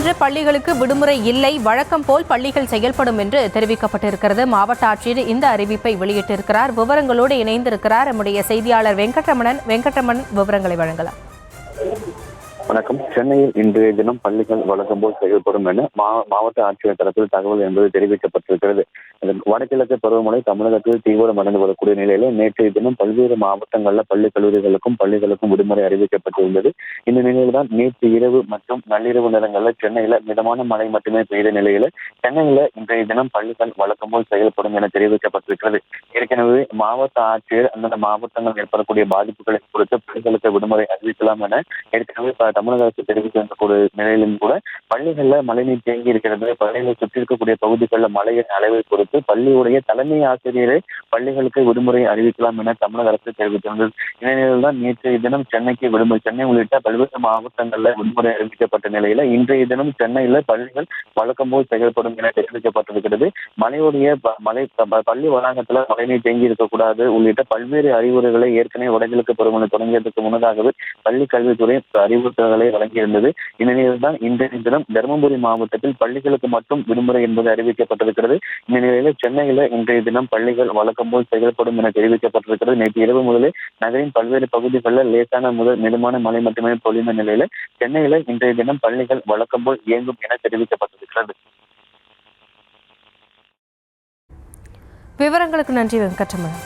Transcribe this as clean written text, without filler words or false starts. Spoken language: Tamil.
இன்று பள்ளிகளுக்கு விடுமுறை இல்லை, வழக்கம் போல் பள்ளிகள் செயல்படும் என்று தெரிவிக்கப்பட்டிருக்கிறது. மாவட்ட ஆட்சியர் இந்த அறிவிப்பை வெளியிட்டிருக்கிறார். விவரங்களோடு இணைந்திருக்கிறார் நம்முடைய செய்தியாளர் வெங்கட்ரமணன் விவரங்களை வழங்கலாம். வணக்கம். சென்னையில் இன்றைய தினம் பள்ளிகள் வழக்கம் போல் செயல்படும் என மாவட்ட ஆட்சியர் தரப்பில் தகவல் என்பது தெரிவிக்கப்பட்டிருக்கிறது. வடகிழக்கு பருவமழை தமிழகத்தில் தீவிரமடைந்து வரக்கூடிய நிலையில நேற்றைய தினம் பல்வேறு மாவட்டங்களில் பள்ளி கல்லூரிகளுக்கும் பள்ளிகளுக்கும் விடுமுறை அறிவிக்கப்பட்டிருந்தது. இந்த நிலையில்தான் நேற்று இரவு மற்றும் நள்ளிரவு நேரங்களில் சென்னையில மிதமான மழை மட்டுமே பெய்த நிலையில சென்னையில இன்றைய தினம் பள்ளிகள் வழக்கம் போல் செயல்படும் என தெரிவிக்கப்பட்டிருக்கிறது. ஏற்கனவே மாவட்ட ஆட்சியர் அந்தந்த மாவட்டங்கள் ஏற்படக்கூடிய பாதிப்புகளை குறித்து பள்ளிகளுக்கு விடுமுறை அறிவிக்கலாம் என ஏற்கனவே தமிழக அரசு தெரிவிக்கக்கூடிய நிலையிலும் கூட பள்ளிகள்ல மழைநீர் தேங்கி இருக்கிறது, பள்ளிகளை சுற்றி இருக்கக்கூடிய பகுதிகளில் மழையின் அளவை பொறுத்து பள்ளியுடைய தலைமை ஆசிரியரை பள்ளிகளுக்கு விடுமுறை அறிவிக்கலாம் என தமிழக அரசு தெரிவித்திருந்தது. இந்நிலையில்தான் நேற்றைய தினம் சென்னைக்கு விடுமுறை, சென்னை உள்ளிட்ட பல்வேறு மாவட்டங்களில் விடுமுறை அறிவிக்கப்பட்ட நிலையில இன்றைய தினம் சென்னையில பள்ளிகள் வழக்கம் போல் செயல்படும் என தெரிவிக்கப்பட்டிருக்கிறது. பள்ளி வளாகத்துல மழைநீர் தேங்கி இருக்கக்கூடாது உள்ளிட்ட பல்வேறு அறிவுரைகளை ஏற்கனவே வடகிழக்கு பருவமழை தொடங்கியதற்கு முன்னதாகவே பள்ளி கல்வித்துறை அறிவுறுத்தல்களை வழங்கியிருந்தது. இந்நிலையில்தான் இன்றைய தினம் தருமபுரி மாவட்டத்தில் பள்ளிகளுக்கு மட்டும் விடுமுறை என்பது அறிவிக்கப்பட்டிருக்கிறது. இந்த நிலையில சென்னையில இன்றைய தினம் பள்ளிகள் வழக்கம் போல் செயல்படும் என தெரிவிக்கப்பட்டிருக்கிறது. நேற்று இரவு முதலே நகரின் பல்வேறு பகுதிகளில் லேசான முதல் மிதமான மழை மட்டுமே பொழிந்த நிலையில சென்னையில இன்றைய தினம் பள்ளிகள் வழக்கம் போல் இயங்கும் என தெரிவிக்கப்பட்டிருக்கிறது. விவரங்களுக்கு நன்றி வெங்கட்ரமணன்.